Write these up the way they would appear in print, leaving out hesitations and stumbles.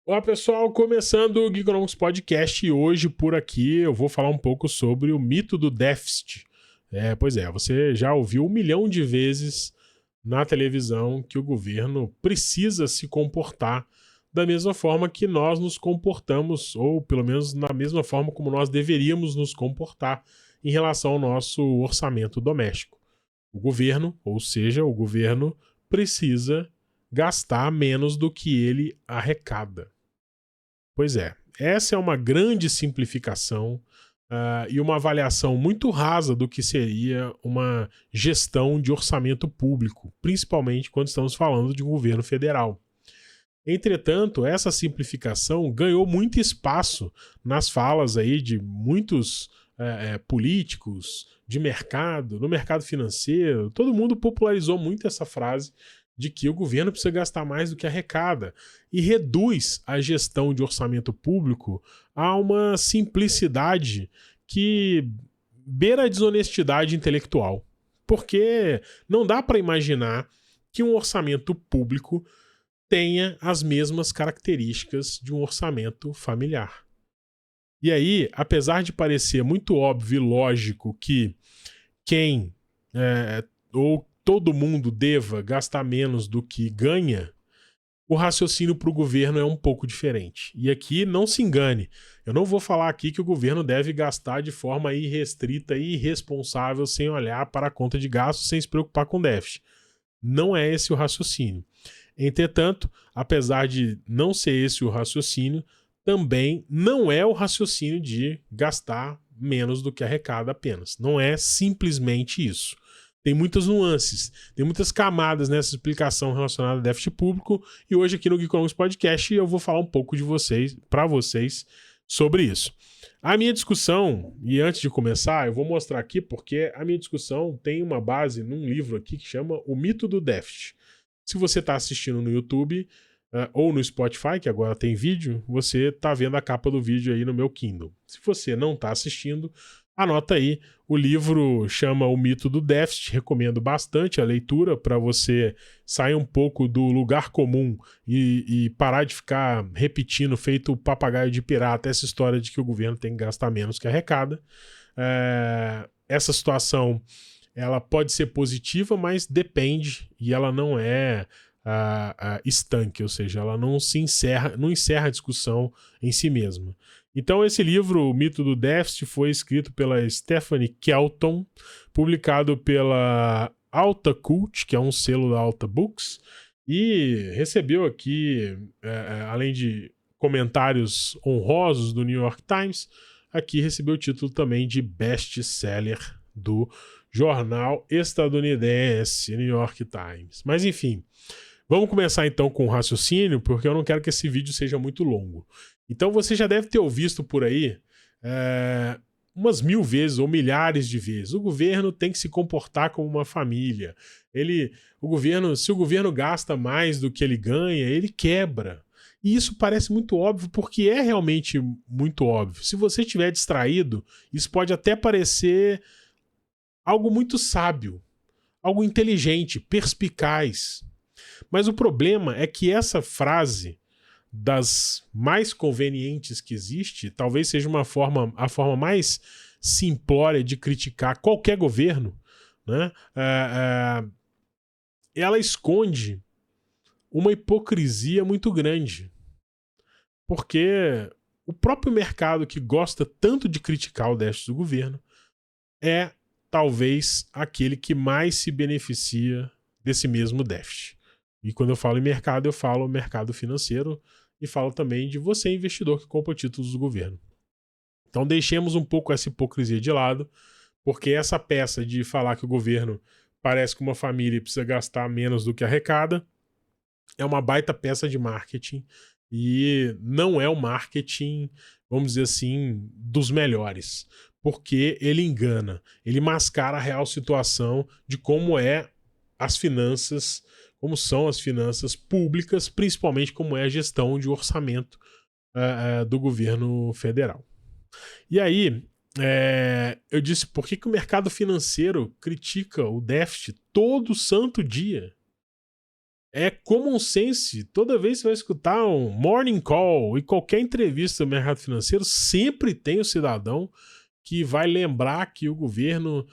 Olá pessoal, começando o Geekonomics Podcast e hoje por aqui eu vou falar um pouco sobre o mito do déficit. Pois é, você já ouviu 1 milhão de vezes na televisão que o governo precisa se comportar da mesma forma que nós nos comportamos, ou pelo menos na mesma forma como nós deveríamos nos comportar em relação ao nosso orçamento doméstico. O governo, ou seja, o governo precisa gastar menos do que ele arrecada. Pois é, essa é uma grande simplificação e uma avaliação muito rasa do que seria uma gestão de orçamento público, principalmente quando estamos falando de um governo federal. Entretanto, essa simplificação ganhou muito espaço nas falas aí de muitos políticos de mercado, no mercado financeiro. Todo mundo popularizou muito essa frase de que o governo precisa gastar mais do que arrecada e reduz a gestão de orçamento público a uma simplicidade que beira a desonestidade intelectual. Porque não dá para imaginar que um orçamento público tenha as mesmas características de um orçamento familiar. E aí, apesar de parecer muito óbvio e lógico que quem ou todo mundo deva gastar menos do que ganha, o raciocínio para o governo é um pouco diferente. E aqui não se engane, eu não vou falar aqui que o governo deve gastar de forma irrestrita e irresponsável sem olhar para a conta de gastos, sem se preocupar com déficit. Não é esse o raciocínio. Entretanto, apesar de não ser esse o raciocínio, também não é o raciocínio de gastar menos do que arrecada apenas. Não é simplesmente isso. Tem muitas nuances, tem muitas camadas nessa explicação relacionada a déficit público e hoje aqui no Geekonomics Podcast eu vou falar um pouco para vocês sobre isso. A minha discussão, e antes de começar, eu vou mostrar aqui porque a minha discussão tem uma base num livro aqui que chama O Mito do Déficit. Se você está assistindo no YouTube ou no Spotify, que agora tem vídeo, você está vendo a capa do vídeo aí no meu Kindle. Se você não está assistindo, anota aí. O livro chama O Mito do Déficit, recomendo bastante a leitura para você sair um pouco do lugar comum e parar de ficar repetindo, feito papagaio de pirata, essa história de que o governo tem que gastar menos que arrecada. Essa situação ela pode ser positiva, mas depende e ela não é estanque, ou seja, ela não encerra a discussão em si mesma. Então esse livro, O Mito do Déficit, foi escrito pela Stephanie Kelton, publicado pela Alta Cult, que é um selo da Alta Books, e recebeu aqui, além de comentários honrosos do New York Times, aqui recebeu o título também de best-seller do jornal estadunidense New York Times. Mas enfim, vamos começar então com o raciocínio, porque eu não quero que esse vídeo seja muito longo. Então você já deve ter ouvido por aí umas 1000 vezes ou milhares de vezes. O governo tem que se comportar como uma família. Se o governo gasta mais do que ele ganha, ele quebra. E isso parece muito óbvio porque é realmente muito óbvio. Se você estiver distraído, isso pode até parecer algo muito sábio, algo inteligente, perspicaz. Mas o problema é que essa frase, das mais convenientes que existe, talvez seja a forma mais simplória de criticar qualquer governo, né? Ela esconde uma hipocrisia muito grande. Porque o próprio mercado que gosta tanto de criticar o déficit do governo é talvez aquele que mais se beneficia desse mesmo déficit. E quando eu falo em mercado, eu falo mercado financeiro e falo também de você, investidor, que compra títulos do governo. Então deixemos um pouco essa hipocrisia de lado, porque essa peça de falar que o governo parece que uma família precisa gastar menos do que arrecada é uma baita peça de marketing e não é o marketing, vamos dizer assim, dos melhores, porque ele engana, ele mascara a real situação de como são as finanças públicas, principalmente como é a gestão de orçamento do governo federal. E aí, eu disse, por que o mercado financeiro critica o déficit todo santo dia? é common sense. Toda vez que você vai escutar um morning call e qualquer entrevista do mercado financeiro, sempre tem o cidadão que vai lembrar que o governo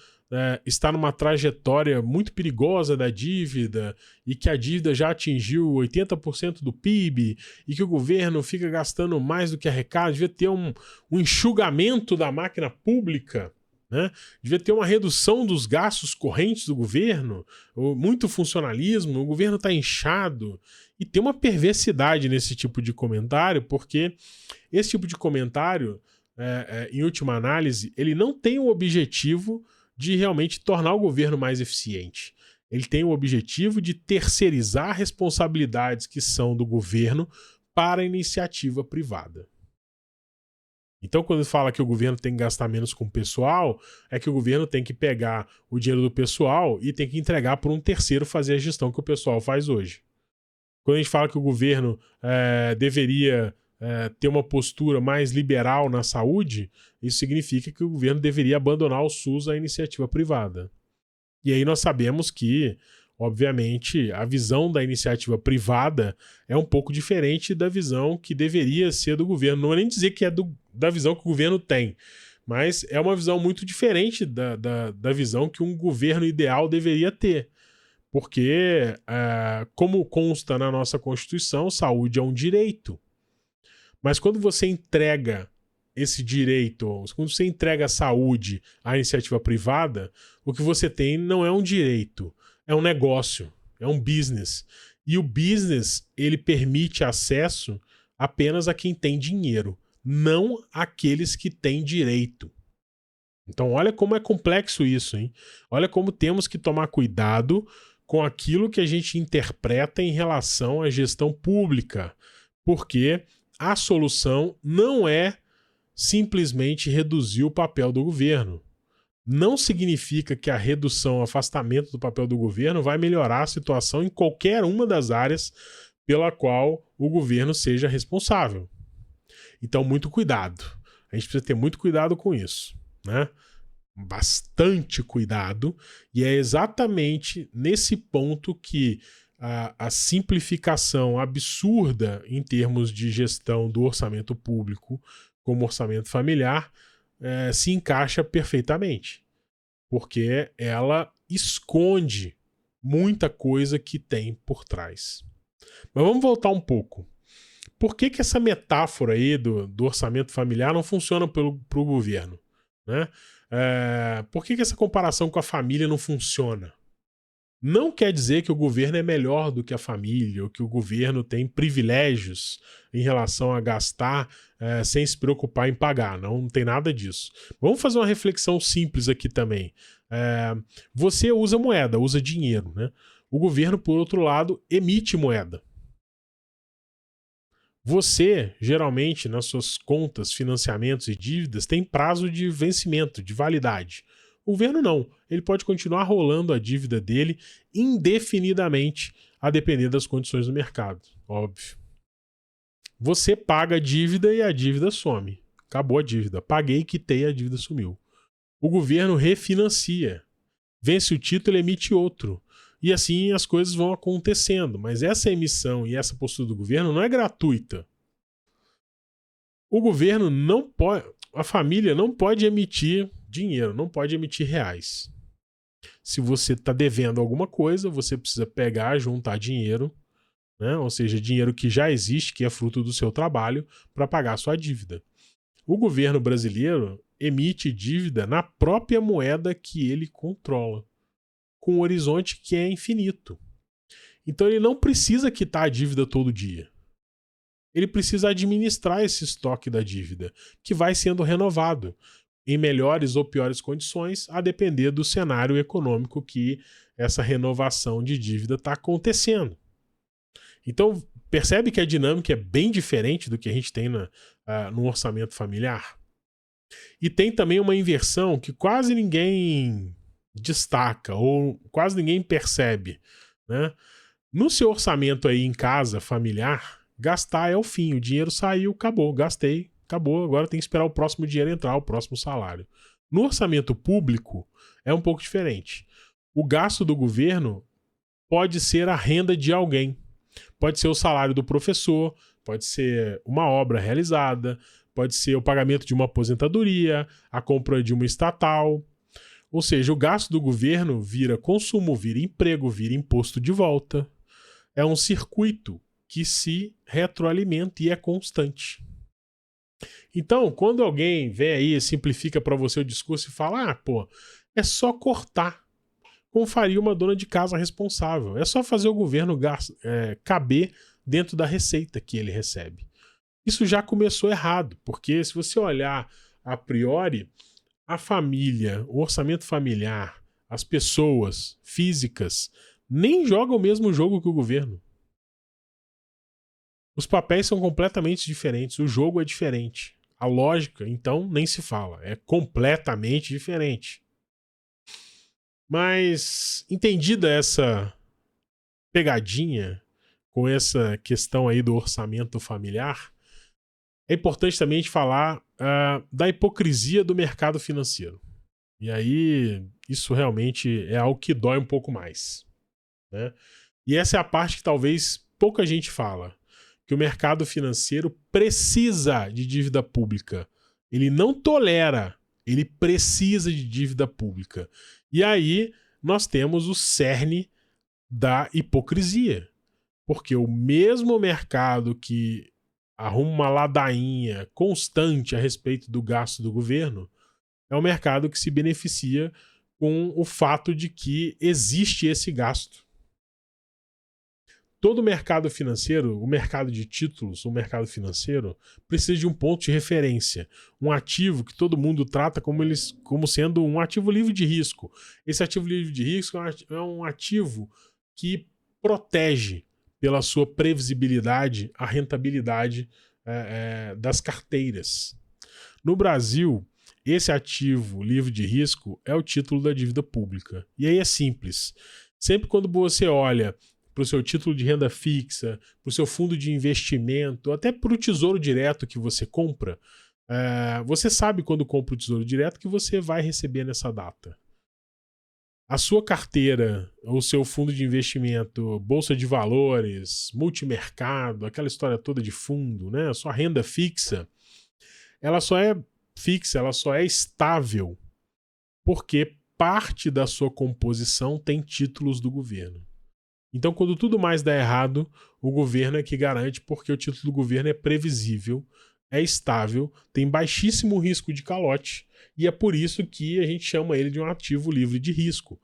está numa trajetória muito perigosa da dívida e que a dívida já atingiu 80% do PIB e que o governo fica gastando mais do que arrecada, devia ter um enxugamento da máquina pública, né? Devia ter uma redução dos gastos correntes do governo, muito funcionalismo, o governo está inchado. E tem uma perversidade nesse tipo de comentário, porque esse tipo de comentário, em última análise, ele não tem o objetivo de realmente tornar o governo mais eficiente. Ele tem o objetivo de terceirizar responsabilidades que são do governo para a iniciativa privada. Então, quando fala que o governo tem que gastar menos com o pessoal, é que o governo tem que pegar o dinheiro do pessoal e tem que entregar para um terceiro fazer a gestão que o pessoal faz hoje. Quando a gente fala que o governo deveria ter uma postura mais liberal na saúde, isso significa que o governo deveria abandonar o SUS à iniciativa privada. E aí nós sabemos que, obviamente, a visão da iniciativa privada é um pouco diferente da visão que deveria ser do governo. Não é nem dizer que é da visão que o governo tem, mas é uma visão muito diferente da visão que um governo ideal deveria ter. Porque, como consta na nossa Constituição, saúde é um direito. Mas quando você entrega esse direito, quando você entrega a saúde à iniciativa privada, o que você tem não é um direito, é um negócio, é um business. E o business, ele permite acesso apenas a quem tem dinheiro, não àqueles que têm direito. Então olha como é complexo isso, hein? Olha como temos que tomar cuidado com aquilo que a gente interpreta em relação à gestão pública, porque a solução não é simplesmente reduzir o papel do governo. Não significa que a redução, o afastamento do papel do governo vai melhorar a situação em qualquer uma das áreas pela qual o governo seja responsável. Então, muito cuidado. A gente precisa ter muito cuidado com isso, né? Bastante cuidado, e é exatamente nesse ponto que a simplificação absurda em termos de gestão do orçamento público como orçamento familiar se encaixa perfeitamente, porque ela esconde muita coisa que tem por trás. Mas vamos voltar um pouco. Por que essa metáfora aí do orçamento familiar não funciona para o governo, né? Por que essa comparação com a família não funciona? Não quer dizer que o governo é melhor do que a família, ou que o governo tem privilégios em relação a gastar sem se preocupar em pagar. Não tem nada disso. Vamos fazer uma reflexão simples aqui também. Você usa moeda, usa dinheiro, né? O governo, por outro lado, emite moeda. Você, geralmente, nas suas contas, financiamentos e dívidas, tem prazo de vencimento, de validade. O governo não. Ele pode continuar rolando a dívida dele indefinidamente, a depender das condições do mercado. Óbvio. Você paga a dívida e a dívida some. Acabou a dívida. Paguei, quitei, a dívida sumiu. O governo refinancia. Vence o título e emite outro. E assim as coisas vão acontecendo. Mas essa emissão e essa postura do governo não é gratuita. O governo não pode... A família não pode emitir dinheiro, não pode emitir reais. Se você está devendo alguma coisa, você precisa pegar, juntar dinheiro, né? Ou seja, dinheiro que já existe, que é fruto do seu trabalho, para pagar a sua dívida. O governo brasileiro emite dívida na própria moeda que ele controla, com um horizonte que é infinito. Então ele não precisa quitar a dívida todo dia. Ele precisa administrar esse estoque da dívida, que vai sendo renovado em melhores ou piores condições, a depender do cenário econômico que essa renovação de dívida está acontecendo. Então, percebe que a dinâmica é bem diferente do que a gente tem no orçamento familiar? E tem também uma inversão que quase ninguém destaca ou quase ninguém percebe, né? No seu orçamento aí em casa, familiar, gastar é o fim. O dinheiro saiu, acabou, gastei, acabou, agora tem que esperar o próximo dinheiro entrar, o próximo salário. No orçamento público é um pouco diferente. O gasto do governo pode ser a renda de alguém. Pode ser o salário do professor, pode ser uma obra realizada, pode ser o pagamento de uma aposentadoria, a compra de uma estatal. Ou seja, o gasto do governo vira consumo, vira emprego, vira imposto de volta. É um circuito que se retroalimenta e é constante. Então, quando alguém vem aí e simplifica para você o discurso e fala, é só cortar, como faria uma dona de casa responsável. É só fazer o governo caber dentro da receita que ele recebe. Isso já começou errado, porque se você olhar a priori, a família, o orçamento familiar, as pessoas físicas, nem jogam o mesmo jogo que o governo. Os papéis são completamente diferentes, o jogo é diferente. A lógica, então, nem se fala, é completamente diferente. Mas, entendida essa pegadinha com essa questão aí do orçamento familiar, é importante também a gente falar da hipocrisia do mercado financeiro. E aí, isso realmente é algo que dói um pouco mais, né? E essa é a parte que talvez pouca gente fala, que o mercado financeiro precisa de dívida pública. Ele não tolera, ele precisa de dívida pública. E aí nós temos o cerne da hipocrisia. Porque o mesmo mercado que arruma uma ladainha constante a respeito do gasto do governo é o mercado que se beneficia com o fato de que existe esse gasto. Todo mercado financeiro, o mercado de títulos, o mercado financeiro, precisa de um ponto de referência. Um ativo que todo mundo trata como sendo um ativo livre de risco. Esse ativo livre de risco é um ativo que protege, pela sua previsibilidade, a rentabilidade das carteiras. No Brasil, esse ativo livre de risco é o título da dívida pública. E aí é simples. Sempre quando você olha para o seu título de renda fixa, para o seu fundo de investimento, até para o tesouro direto que você compra, você sabe quando compra o tesouro direto que você vai receber nessa data. A sua carteira, o seu fundo de investimento, bolsa de valores, multimercado, aquela história toda de fundo, né? A sua renda fixa, ela só é fixa, ela só é estável porque parte da sua composição tem títulos do governo. Então, quando tudo mais dá errado, o governo é que garante, porque o título do governo é previsível, é estável, tem baixíssimo risco de calote, e é por isso que a gente chama ele de um ativo livre de risco.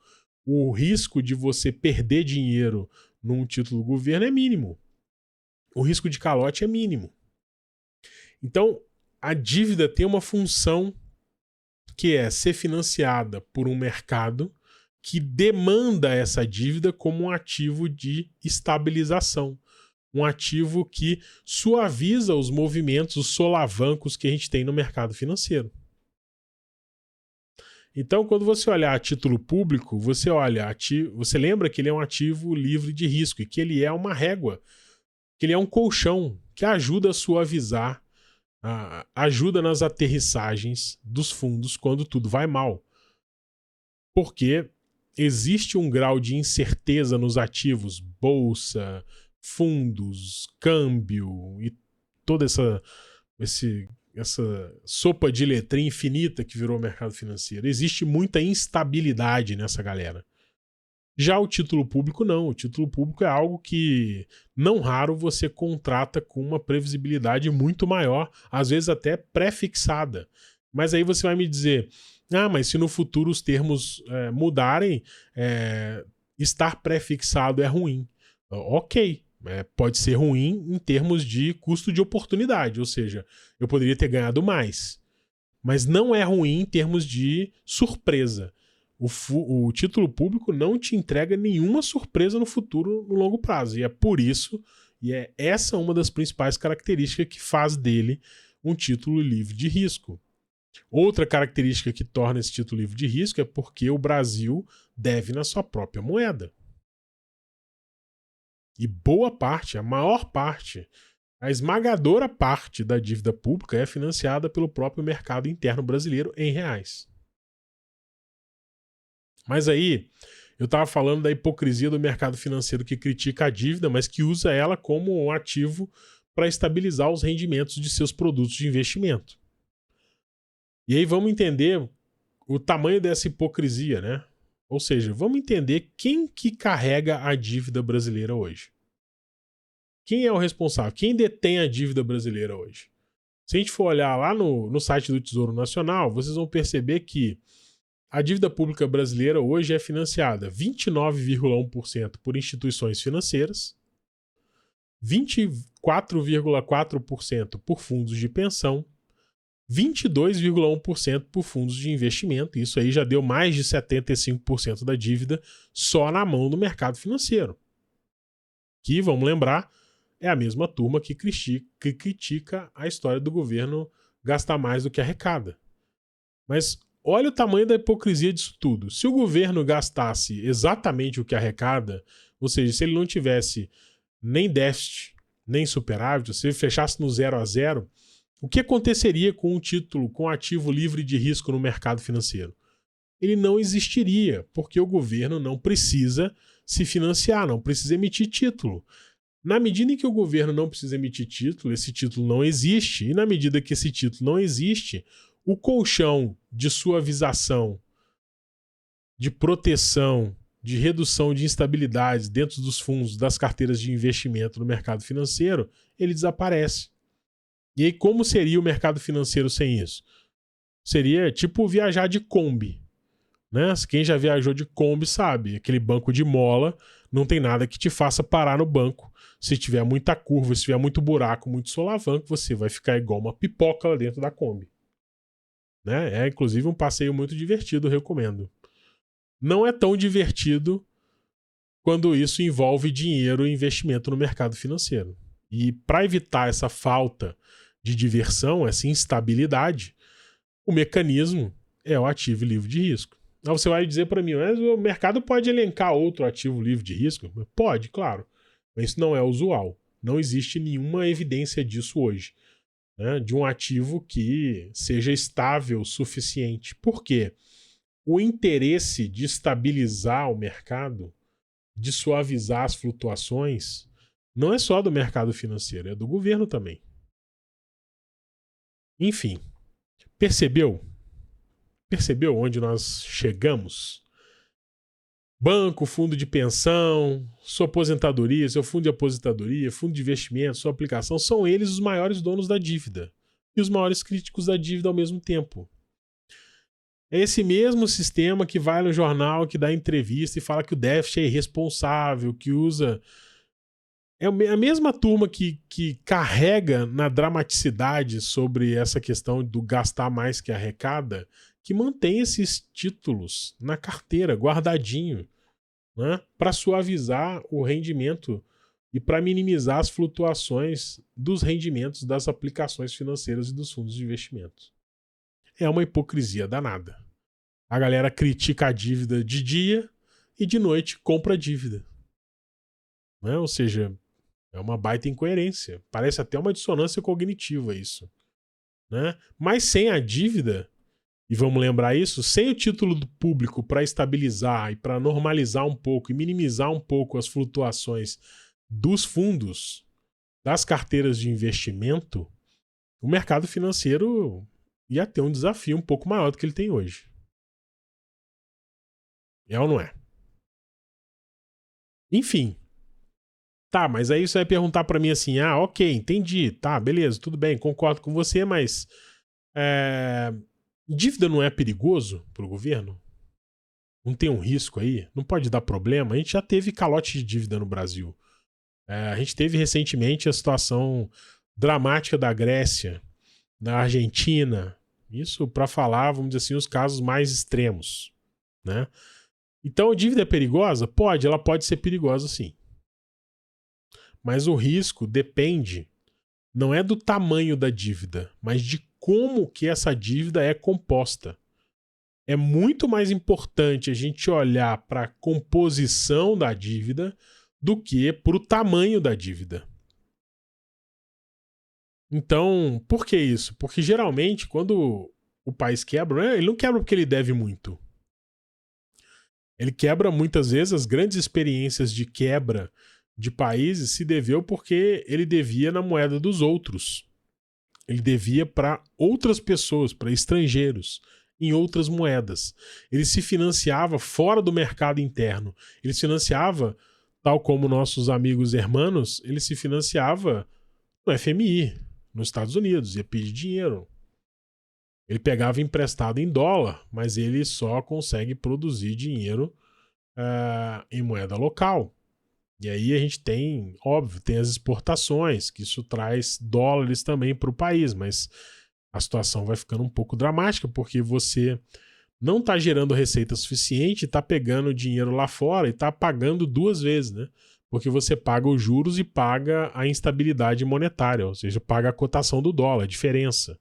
O risco de você perder dinheiro num título do governo é mínimo. O risco de calote é mínimo. Então, a dívida tem uma função que é ser financiada por um mercado que demanda essa dívida como um ativo de estabilização. Um ativo que suaviza os movimentos, os solavancos que a gente tem no mercado financeiro. Então, quando você olhar a título público, você lembra que ele é um ativo livre de risco e que ele é uma régua, que ele é um colchão que ajuda a suavizar, ajuda nas aterrissagens dos fundos quando tudo vai mal. Porque existe um grau de incerteza nos ativos, bolsa, fundos, câmbio e toda essa sopa de letrinha infinita que virou o mercado financeiro. Existe muita instabilidade nessa galera. Já o título público não. O título público é algo que, não raro, você contrata com uma previsibilidade muito maior, às vezes até pré-fixada. Mas aí você vai me dizer, mas se no futuro os termos mudarem, estar pré-fixado é ruim. Ok, pode ser ruim em termos de custo de oportunidade, ou seja, eu poderia ter ganhado mais. Mas não é ruim em termos de surpresa. O título público não te entrega nenhuma surpresa no futuro, no longo prazo. E é por isso, e é essa uma das principais características que faz dele um título livre de risco. Outra característica que torna esse título livre de risco é porque o Brasil deve na sua própria moeda. E boa parte, a maior parte, a esmagadora parte da dívida pública é financiada pelo próprio mercado interno brasileiro em reais. Mas aí, Eu estava falando da hipocrisia do mercado financeiro que critica a dívida, mas que usa ela como um ativo para estabilizar os rendimentos de seus produtos de investimento. E aí vamos entender o tamanho dessa hipocrisia, né? Ou seja, vamos entender quem que carrega a dívida brasileira hoje. Quem é o responsável? Quem detém a dívida brasileira hoje? Se a gente for olhar lá no site do Tesouro Nacional, vocês vão perceber que a dívida pública brasileira hoje é financiada 29,1% por instituições financeiras, 24,4% por fundos de pensão, 22,1% por fundos de investimento. Isso aí já deu mais de 75% da dívida só na mão do mercado financeiro. Que, vamos lembrar, é a mesma turma que critica a história do governo gastar mais do que arrecada. Mas olha o tamanho da hipocrisia disso tudo. Se o governo gastasse exatamente o que arrecada, ou seja, se ele não tivesse nem déficit, nem superávit, se ele fechasse no 0 a 0, o que aconteceria com um título, com um ativo livre de risco no mercado financeiro? Ele não existiria, porque o governo não precisa se financiar, não precisa emitir título. Na medida em que o governo não precisa emitir título, esse título não existe, e na medida que esse título não existe, o colchão de suavização, de proteção, de redução de instabilidades dentro dos fundos, das carteiras de investimento no mercado financeiro, ele desaparece. E aí, como seria o mercado financeiro sem isso? Seria tipo viajar de Kombi, né? Quem já viajou de Kombi sabe, aquele banco de mola, não tem nada que te faça parar no banco. Se tiver muita curva, se tiver muito buraco, muito solavanco, você vai ficar igual uma pipoca lá dentro da Kombi. Né? É inclusive um passeio muito divertido, eu recomendo. Não é tão divertido quando isso envolve dinheiro e investimento no mercado financeiro. E para evitar essa falta de diversão, essa instabilidade, o mecanismo é o ativo livre de risco. Aí você vai dizer para mim, mas o mercado pode elencar outro ativo livre de risco? Pode, claro. Mas isso não é usual. Não existe nenhuma evidência disso hoje. Né? De um ativo que seja estável o suficiente. Por quê? O interesse de estabilizar o mercado, de suavizar as flutuações, não é só do mercado financeiro, é do governo também. Enfim, percebeu? Percebeu onde nós chegamos? Banco, fundo de pensão, sua aposentadoria, seu fundo de aposentadoria, fundo de investimento, sua aplicação, são eles os maiores donos da dívida e os maiores críticos da dívida ao mesmo tempo. É esse mesmo sistema que vai no jornal, que dá entrevista e fala que o déficit é irresponsável, que usa... É a mesma turma que carrega na dramaticidade sobre essa questão do gastar mais que arrecada, que mantém esses títulos na carteira, guardadinho, né, para suavizar o rendimento e para minimizar as flutuações dos rendimentos das aplicações financeiras e dos fundos de investimento. É uma hipocrisia danada. A galera critica a dívida de dia e de noite compra a dívida. Né? Ou seja, é uma baita incoerência. Parece até uma dissonância cognitiva isso. Né? Mas sem a dívida, e vamos lembrar isso, sem o título do público para estabilizar e para normalizar um pouco e minimizar um pouco as flutuações dos fundos, das carteiras de investimento, o mercado financeiro ia ter um desafio um pouco maior do que ele tem hoje. É ou não é? Enfim. Tá, mas aí você vai perguntar pra mim assim, ok, entendi, tá, beleza, tudo bem, concordo com você, mas dívida não é perigoso pro governo? Não tem um risco aí? Não pode dar problema? A gente já teve calote de dívida no Brasil. A gente teve recentemente a situação dramática da Grécia, da Argentina. Isso para falar, vamos dizer assim, os casos mais extremos, né? Então, a dívida é perigosa? Pode, ela pode ser perigosa sim. Mas o risco depende, não é do tamanho da dívida, mas de como que essa dívida é composta. É muito mais importante a gente olhar para a composição da dívida do que para o tamanho da dívida. Então, por que isso? Porque geralmente, quando o país quebra, ele não quebra porque ele deve muito. Ele quebra muitas vezes as grandes experiências de quebra de países se deveu porque ele devia na moeda dos outros. Ele devia para outras pessoas, para estrangeiros, em outras moedas. Ele se financiava fora do mercado interno. Ele se financiava, tal como nossos amigos hermanos, ele se financiava no FMI, nos Estados Unidos, ia pedir dinheiro. Ele pegava emprestado em dólar, mas ele só consegue produzir dinheiro em moeda local. E aí a gente tem, óbvio, tem as exportações, que isso traz dólares também para o país, mas a situação vai ficando um pouco dramática, porque você não está gerando receita suficiente, está pegando dinheiro lá fora e está pagando duas vezes, né? Porque você paga os juros e paga a instabilidade monetária, ou seja, paga a cotação do dólar, a diferença.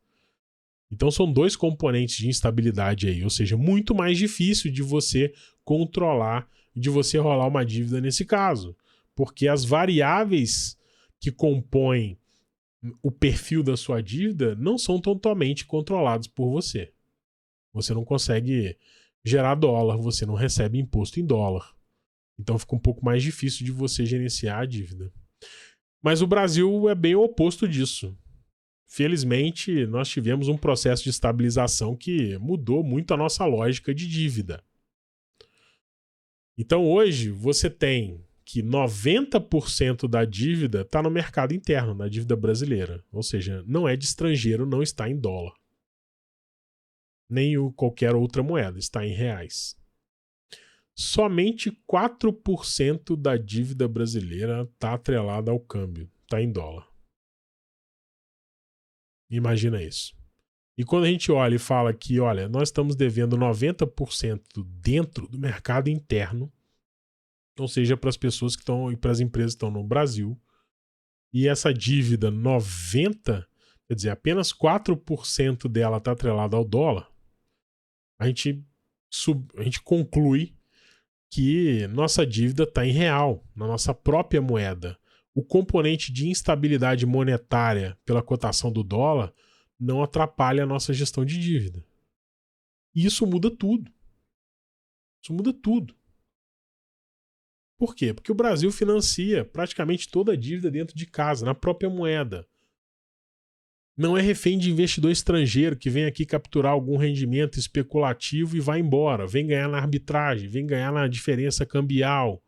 Então são dois componentes de instabilidade aí, ou seja, muito mais difícil de você controlar, de você rolar uma dívida nesse caso. Porque as variáveis que compõem o perfil da sua dívida não são totalmente controladas por você. Você não consegue gerar dólar, você não recebe imposto em dólar. Então fica um pouco mais difícil de você gerenciar a dívida. Mas o Brasil é bem o oposto disso. Felizmente, nós tivemos um processo de estabilização que mudou muito a nossa lógica de dívida. Então hoje você tem que 90% da dívida está no mercado interno, na dívida brasileira. Ou seja, não é de estrangeiro, não está em dólar. Nem qualquer outra moeda, está em reais. Somente 4% da dívida brasileira está atrelada ao câmbio, está em dólar. Imagina isso. E quando a gente olha e fala que, olha, nós estamos devendo 90% dentro do mercado interno, ou seja, para as pessoas que estão e para as empresas que estão no Brasil, e essa dívida 90%, quer dizer, apenas 4% dela está atrelada ao dólar, a gente conclui que nossa dívida está em real, na nossa própria moeda. O componente de instabilidade monetária pela cotação do dólar não atrapalha a nossa gestão de dívida. E isso muda tudo. Isso muda tudo. Por quê? Porque o Brasil financia praticamente toda a dívida dentro de casa, na própria moeda. Não é refém de investidor estrangeiro que vem aqui capturar algum rendimento especulativo e vai embora. Vem ganhar na arbitragem, vem ganhar na diferença cambial.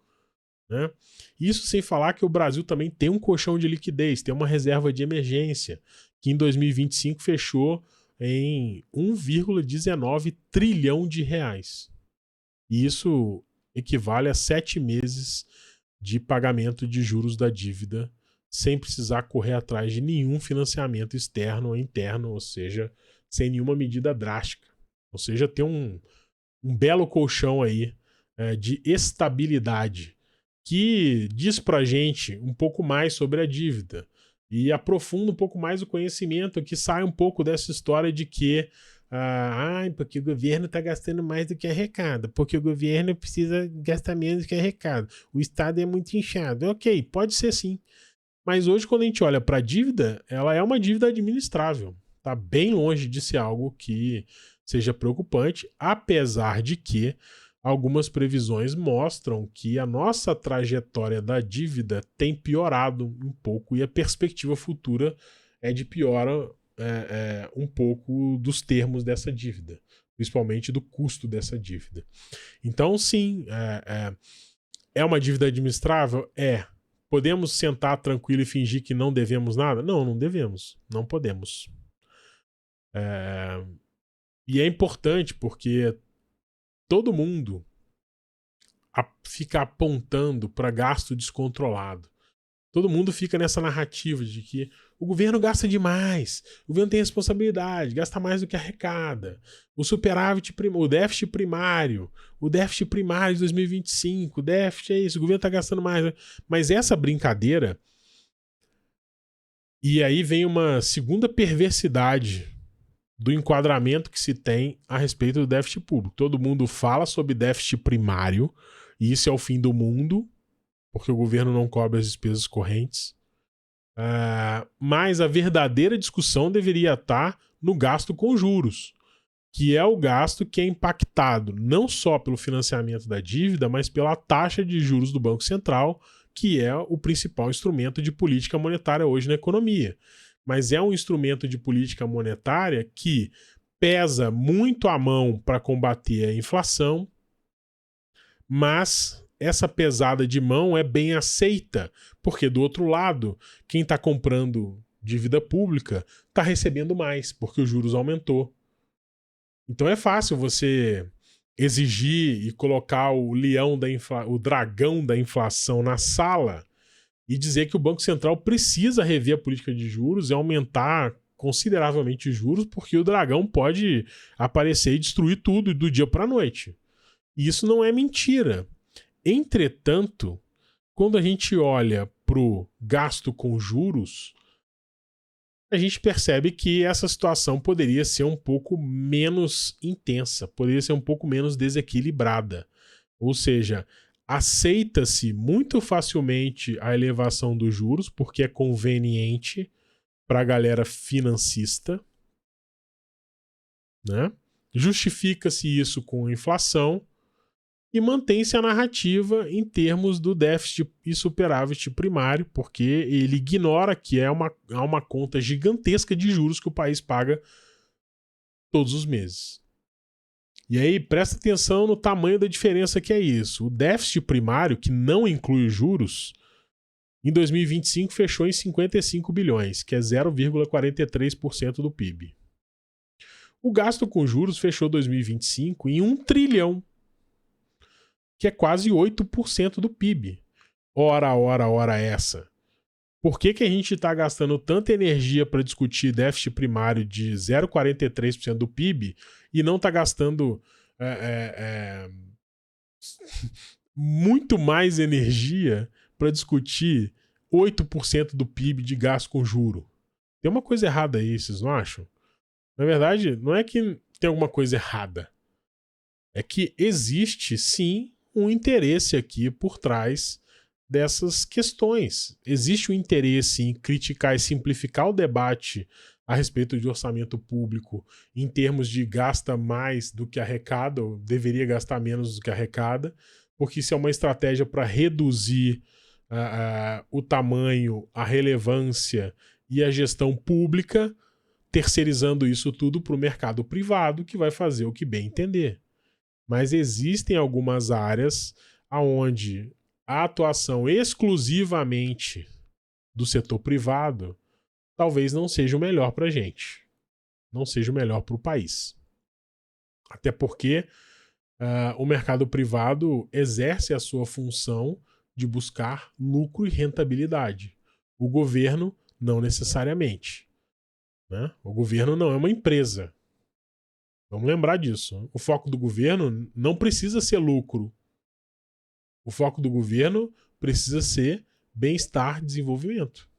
Né? Isso sem falar que o Brasil também tem um colchão de liquidez, tem uma reserva de emergência, que em 2025 fechou em 1,19 trilhão de reais. E isso equivale a 7 meses de pagamento de juros da dívida, sem precisar correr atrás de nenhum financiamento externo ou interno, ou seja, sem nenhuma medida drástica. Ou seja, tem um belo colchão aí de estabilidade, que diz pra gente um pouco mais sobre a dívida e aprofunda um pouco mais o conhecimento, que sai um pouco dessa história de que porque o governo está gastando mais do que arrecada, porque o governo precisa gastar menos do que arrecada, o Estado é muito inchado. Ok, pode ser sim, mas hoje quando a gente olha para a dívida, ela é uma dívida administrável, está bem longe de ser algo que seja preocupante, apesar de que algumas previsões mostram que a nossa trajetória da dívida tem piorado um pouco e a perspectiva futura é de piora um pouco dos termos dessa dívida, principalmente do custo dessa dívida. Então, sim, é uma dívida administrável? É. Podemos sentar tranquilo e fingir que não devemos nada? Não, não devemos. Não podemos. E é importante porque todo mundo fica apontando para gasto descontrolado. Todo mundo fica nessa narrativa de que o governo gasta demais, o governo tem responsabilidade, gasta mais do que arrecada. O superávit, o déficit primário de 2025, o déficit é isso, o governo está gastando mais. Mas essa brincadeira, e aí vem uma segunda perversidade do enquadramento que se tem a respeito do déficit público. Todo mundo fala sobre déficit primário, e isso é o fim do mundo, porque o governo não cobre as despesas correntes. Mas a verdadeira discussão deveria estar no gasto com juros. que é o gasto que é impactado não só pelo financiamento da dívida, mas pela taxa de juros do Banco Central, que é o principal instrumento de política monetária hoje na economia. Mas é um instrumento de política monetária que pesa muito a mão para combater a inflação, mas essa pesada de mão é bem aceita, porque do outro lado, quem está comprando dívida pública está recebendo mais, porque os juros aumentou. Então é fácil você exigir e colocar o dragão da inflação na sala e dizer que o Banco Central precisa rever a política de juros e aumentar consideravelmente os juros, porque o dragão pode aparecer e destruir tudo do dia para a noite. E isso não é mentira. Entretanto, quando a gente olha para o gasto com juros, a gente percebe que essa situação poderia ser um pouco menos intensa, poderia ser um pouco menos desequilibrada. Ou seja, aceita-se muito facilmente a elevação dos juros, porque é conveniente para a galera financista, né? Justifica-se isso com inflação e mantém-se a narrativa em termos do déficit e superávit primário, porque ele ignora que há uma conta gigantesca de juros que o país paga todos os meses. E aí, presta atenção no tamanho da diferença que é isso. O déficit primário, que não inclui os juros, em 2025 fechou em 55 bilhões, que é 0,43% do PIB. O gasto com juros fechou 2025 em 1 trilhão, que é quase 8% do PIB. Ora essa. Por que a gente está gastando tanta energia para discutir déficit primário de 0,43% do PIB e não está gastando muito mais energia para discutir 8% do PIB de gasto com juro? Tem uma coisa errada aí, vocês não acham? Na verdade, não é que tem alguma coisa errada. É que existe, sim, um interesse aqui por trás dessas questões. Existe um interesse em criticar e simplificar o debate a respeito de orçamento público em termos de gasta mais do que arrecada, ou deveria gastar menos do que arrecada, porque isso é uma estratégia para reduzir o tamanho, a relevância e a gestão pública, terceirizando isso tudo para o mercado privado, que vai fazer o que bem entender. Mas existem algumas áreas onde a atuação exclusivamente do setor privado talvez não seja o melhor para a gente. Não seja o melhor para o país. Até porque o mercado privado exerce a sua função de buscar lucro e rentabilidade. O governo, não necessariamente. Né? O governo não é uma empresa. Vamos lembrar disso. O foco do governo não precisa ser lucro. O foco do governo precisa ser bem-estar, desenvolvimento.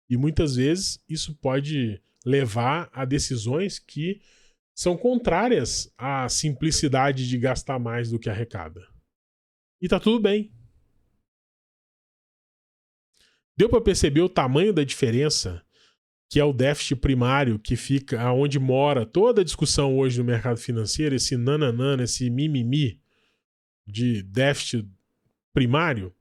E muitas vezes isso pode levar a decisões que são contrárias à simplicidade de gastar mais do que arrecada. E tá tudo bem. Deu para perceber o tamanho da diferença que é o déficit primário, que fica onde mora toda a discussão hoje no mercado financeiro, esse nananana, esse mimimi de déficit primário,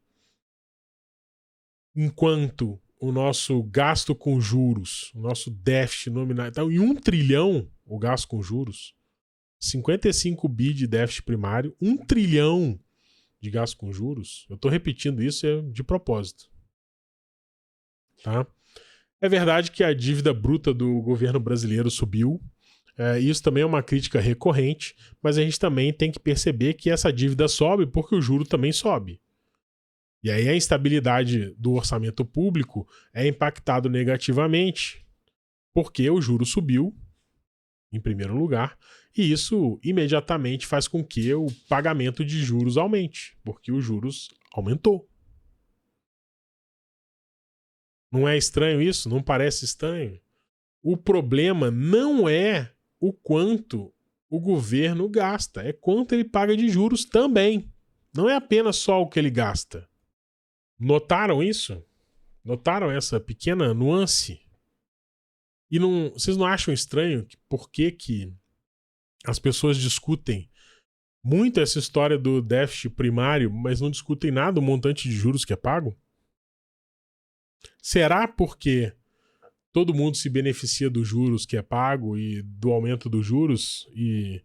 enquanto o nosso gasto com juros, o nosso déficit nominal, então em 1 trilhão o gasto com juros, 55 bi de déficit primário, 1 trilhão de gasto com juros, eu estou repetindo isso de propósito. Tá? É verdade que a dívida bruta do governo brasileiro subiu. Isso também é uma crítica recorrente, mas a gente também tem que perceber que essa dívida sobe porque o juro também sobe. E aí a instabilidade do orçamento público é impactado negativamente porque o juro subiu, em primeiro lugar, e isso imediatamente faz com que o pagamento de juros aumente, porque os juros aumentou. Não é estranho isso? Não parece estranho? O problema não é o quanto o governo gasta, é quanto ele paga de juros também. Não é apenas só o que ele gasta. Notaram isso? Notaram essa pequena nuance? E vocês não acham estranho por que as pessoas discutem muito essa história do déficit primário, mas não discutem nada o montante de juros que é pago? Será porque todo mundo se beneficia dos juros que é pago e do aumento dos juros e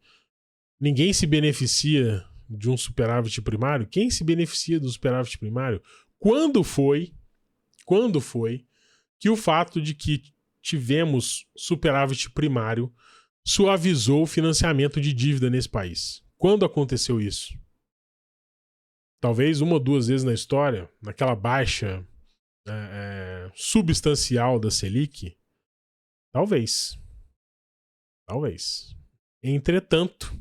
ninguém se beneficia de um superávit primário? Quem se beneficia do superávit primário? Quando foi que o fato de que tivemos superávit primário suavizou o financiamento de dívida nesse país? Quando aconteceu isso? Talvez uma ou duas vezes na história, naquela baixa substancial da Selic? Talvez. Entretanto,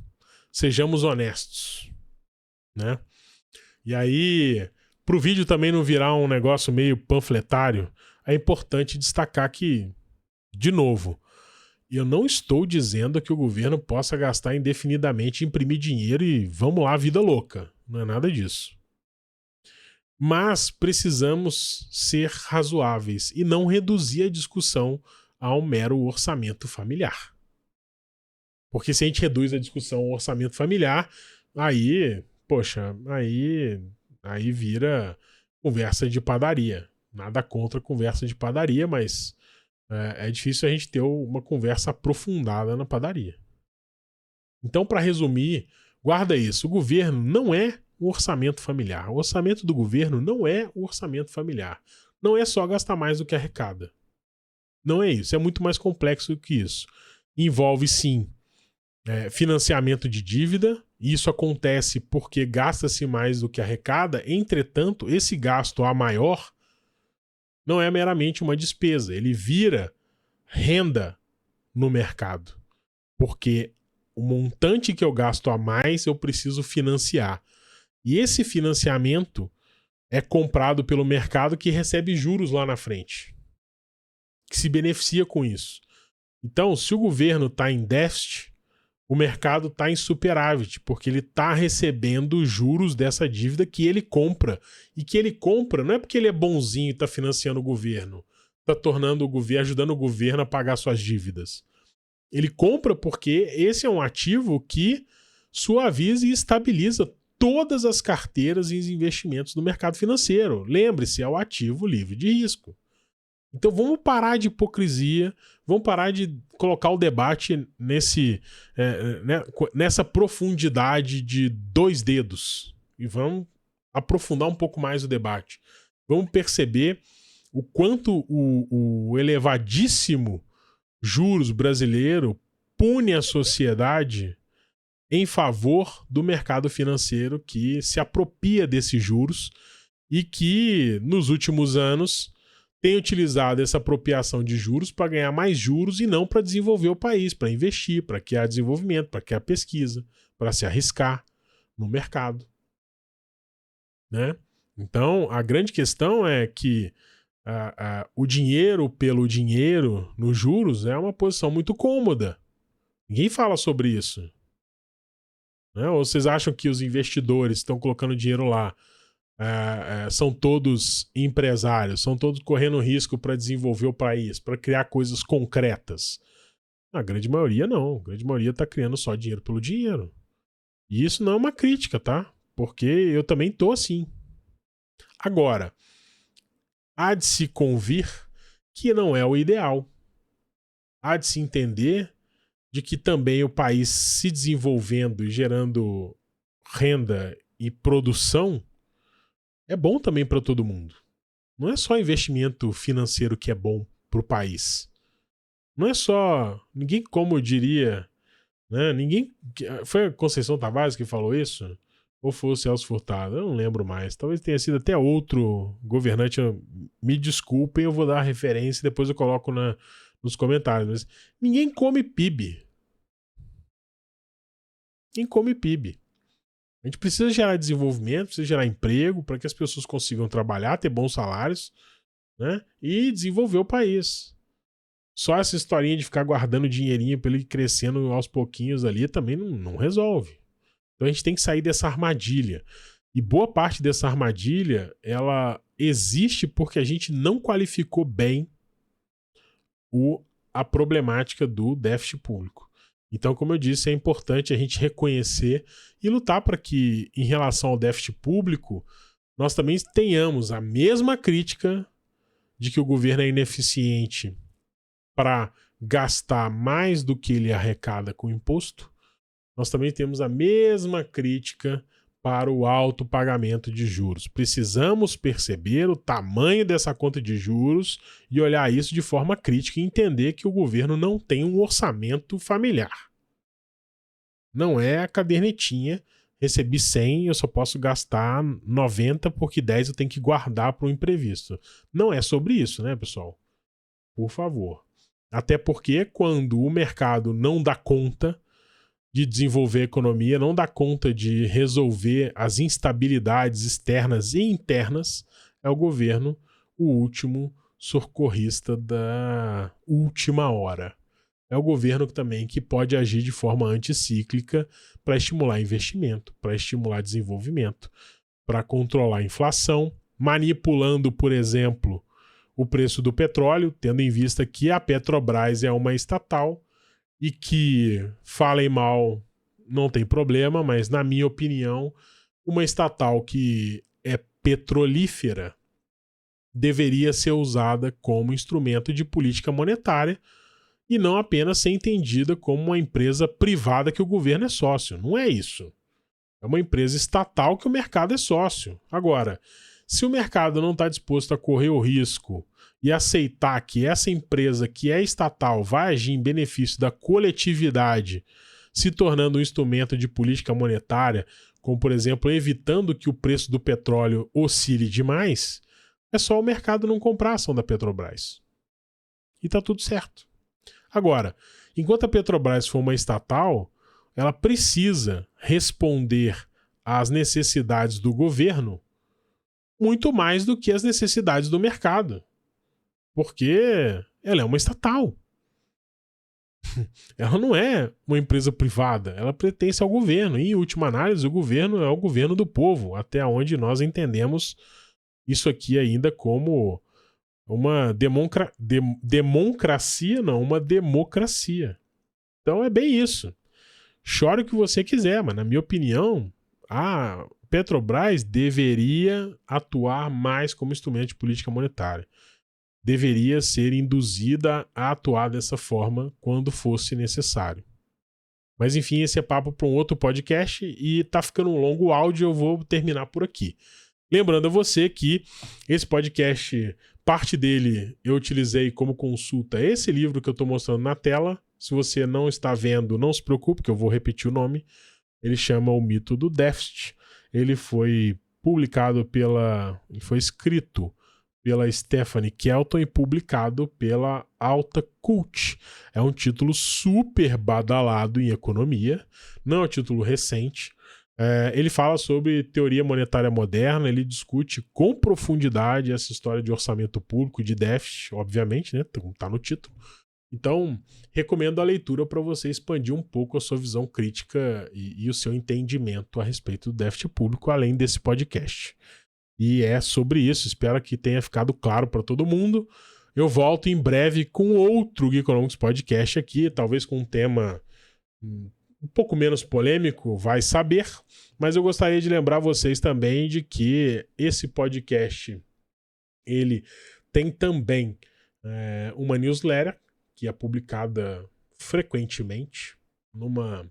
sejamos honestos, né? E aí, pro vídeo também não virar um negócio meio panfletário, é importante destacar que, de novo, eu não estou dizendo que o governo possa gastar indefinidamente, imprimir dinheiro e vamos lá, vida louca. Não é nada disso. Mas precisamos ser razoáveis e não reduzir a discussão a um mero orçamento familiar. Porque se a gente reduz a discussão ao orçamento familiar, aí, poxa, aí vira conversa de padaria. Nada contra conversa de padaria, mas é difícil a gente ter uma conversa aprofundada na padaria. Então, para resumir, guarda isso. O governo não é o orçamento familiar. O orçamento do governo não é o orçamento familiar. Não é só gastar mais do que arrecada. Não é isso. É muito mais complexo do que isso. Envolve, sim, financiamento de dívida. Isso acontece porque gasta-se mais do que arrecada. Entretanto, esse gasto a maior não é meramente uma despesa. Ele vira renda no mercado. Porque o montante que eu gasto a mais eu preciso financiar. E esse financiamento é comprado pelo mercado que recebe juros lá na frente, que se beneficia com isso. Então, se o governo está em déficit, o mercado está em superávit, porque ele está recebendo juros dessa dívida que ele compra. E que ele compra não é porque ele é bonzinho e está financiando o governo, está tornando o governo, ajudando o governo a pagar suas dívidas. Ele compra porque esse é um ativo que suaviza e estabiliza todas as carteiras e os investimentos do mercado financeiro. Lembre-se, é o ativo livre de risco. Então vamos parar de hipocrisia, vamos parar de colocar o debate nessa profundidade de 2 dedos e vamos aprofundar um pouco mais o debate. Vamos perceber o quanto o elevadíssimo juros brasileiro pune a sociedade em favor do mercado financeiro que se apropria desses juros e que, nos últimos anos, tem utilizado essa apropriação de juros para ganhar mais juros e não para desenvolver o país, para investir, para criar desenvolvimento, para criar pesquisa, para se arriscar no mercado. Né? Então, a grande questão é que o dinheiro pelo dinheiro nos juros é uma posição muito cômoda. Ninguém fala sobre isso. Né? Ou vocês acham que os investidores que estão colocando dinheiro lá são todos empresários, são todos correndo risco para desenvolver o país, para criar coisas concretas? A grande maioria não. A grande maioria está criando só dinheiro pelo dinheiro. E isso não é uma crítica, tá? Porque eu também tô assim. Agora, há de se convir que não é o ideal. Há de se entender de que também o país se desenvolvendo e gerando renda e produção é bom também para todo mundo. Não é só investimento financeiro que é bom para o país. Não é só... Ninguém, como eu diria... Né, ninguém... Foi a Conceição Tavares que falou isso? Ou foi o Celso Furtado? Eu não lembro mais. Talvez tenha sido até outro governante. Me desculpem, eu vou dar a referência e depois eu coloco nos comentários. Mas ninguém come PIB. Ninguém come PIB. A gente precisa gerar desenvolvimento, precisa gerar emprego para que as pessoas consigam trabalhar, ter bons salários, né? E desenvolver o país. Só essa historinha de ficar guardando dinheirinho para ele ir crescendo aos pouquinhos ali também não resolve. Então a gente tem que sair dessa armadilha. E boa parte dessa armadilha, ela existe porque a gente não qualificou bem a problemática do déficit público. Então, como eu disse, é importante a gente reconhecer e lutar para que, em relação ao déficit público, nós também tenhamos a mesma crítica de que o governo é ineficiente para gastar mais do que ele arrecada com imposto. Nós também temos a mesma crítica para o alto pagamento de juros. Precisamos perceber o tamanho dessa conta de juros e olhar isso de forma crítica e entender que o governo não tem um orçamento familiar. Não é a cadernetinha, recebi 100, eu só posso gastar 90 porque 10 eu tenho que guardar para o imprevisto. Não é sobre isso, né, pessoal? Por favor. Até porque quando o mercado não dá conta de desenvolver a economia, não dá conta de resolver as instabilidades externas e internas, é o governo o último socorrista da última hora. É o governo também que pode agir de forma anticíclica para estimular investimento, para estimular desenvolvimento, para controlar a inflação, manipulando, por exemplo, o preço do petróleo, tendo em vista que a Petrobras é uma estatal, e que, falem mal, não tem problema, mas na minha opinião, uma estatal que é petrolífera deveria ser usada como instrumento de política monetária e não apenas ser entendida como uma empresa privada que o governo é sócio. Não é isso. É uma empresa estatal que o mercado é sócio. Agora, se o mercado não está disposto a correr o risco e aceitar que essa empresa que é estatal vai agir em benefício da coletividade, se tornando um instrumento de política monetária, como, por exemplo, evitando que o preço do petróleo oscile demais, é só o mercado não comprar a ação da Petrobras. E está tudo certo. Agora, enquanto a Petrobras for uma estatal, ela precisa responder às necessidades do governo muito mais do que às necessidades do mercado. Porque ela é uma estatal. Ela não é uma empresa privada, ela pertence ao governo. E, em última análise, o governo é o governo do povo, até onde nós entendemos isso aqui ainda como uma democracia, não, uma democracia. Então é bem isso. Chore o que você quiser, mas na minha opinião, a Petrobras deveria atuar mais como instrumento de política monetária. Deveria ser induzida a atuar dessa forma quando fosse necessário. Mas enfim, esse é papo para um outro podcast e tá ficando um longo áudio, eu vou terminar por aqui. Lembrando a você que esse podcast, parte dele eu utilizei como consulta esse livro que eu estou mostrando na tela. Se você não está vendo, não se preocupe que eu vou repetir o nome. Ele chama O Mito do Déficit. Ele foi foi escrito pela Stephanie Kelton e publicado pela Alta Cult. É um título super badalado em economia, não é um título recente. Ele fala sobre teoria monetária moderna, ele discute com profundidade essa história de orçamento público, de déficit, obviamente, né? Tá no título. Então, recomendo a leitura para você expandir um pouco a sua visão crítica e o seu entendimento a respeito do déficit público, além desse podcast. E é sobre isso, espero que tenha ficado claro para todo mundo. Eu volto em breve com outro Geekonomics Podcast aqui, talvez com um tema um pouco menos polêmico, vai saber. Mas eu gostaria de lembrar vocês também de que esse podcast, ele tem também uma newsletter, que é publicada frequentemente, não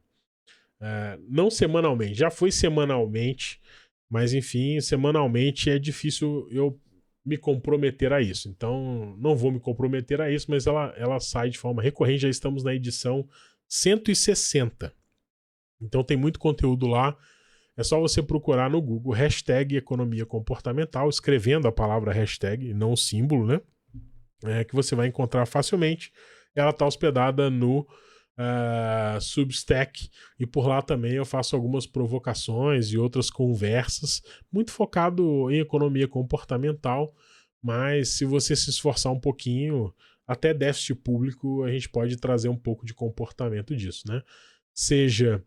semanalmente, já foi semanalmente, mas enfim, semanalmente é difícil eu me comprometer a isso. Então, não vou me comprometer a isso, mas ela sai de forma recorrente. Já estamos na edição 160. Então tem muito conteúdo lá. É só você procurar no Google hashtag economia comportamental, escrevendo a palavra hashtag, não o símbolo, né? Que você vai encontrar facilmente. Ela está hospedada no Substack, e por lá também eu faço algumas provocações e outras conversas, muito focado em economia comportamental, mas se você se esforçar um pouquinho, até déficit público a gente pode trazer um pouco de comportamento disso, né? Seja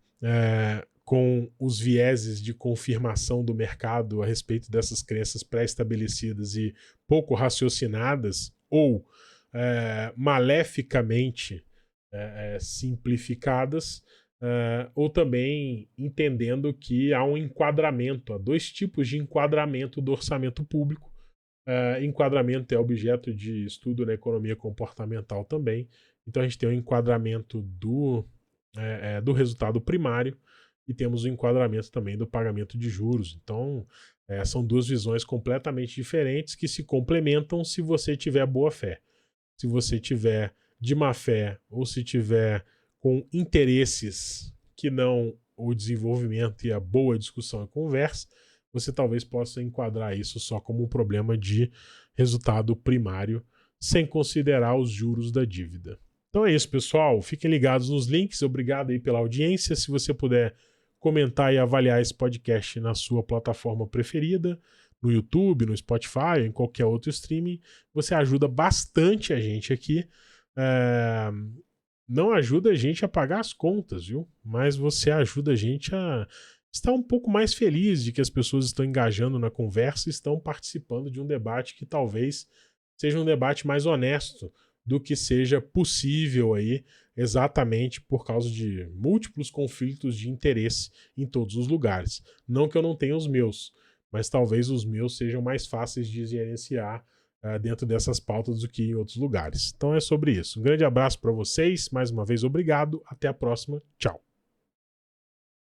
com os vieses de confirmação do mercado a respeito dessas crenças pré-estabelecidas e pouco raciocinadas, ou maleficamente simplificadas, ou também entendendo que há um enquadramento, há dois tipos de enquadramento do orçamento público. Enquadramento é objeto de estudo na economia comportamental também. Então a gente tem o enquadramento do resultado primário e temos o enquadramento também do pagamento de juros. Então são duas visões completamente diferentes que se complementam se você tiver boa fé. Se você tiver de má fé ou se tiver com interesses que não o desenvolvimento e a boa discussão e conversa, você talvez possa enquadrar isso só como um problema de resultado primário, sem considerar os juros da dívida. Então é isso, pessoal. Fiquem ligados nos links. Obrigado aí pela audiência. Se você puder comentar e avaliar esse podcast na sua plataforma preferida, no YouTube, no Spotify, ou em qualquer outro streaming, você ajuda bastante a gente aqui. Não ajuda a gente a pagar as contas, viu? Mas você ajuda a gente a estar um pouco mais feliz de que as pessoas estão engajando na conversa e estão participando de um debate que talvez seja um debate mais honesto do que seja possível aí, exatamente por causa de múltiplos conflitos de interesse em todos os lugares. Não que eu não tenha os meus, mas talvez os meus sejam mais fáceis de gerenciar dentro dessas pautas do que em outros lugares. Então é sobre isso. Um grande abraço para vocês, mais uma vez obrigado, até a próxima, tchau.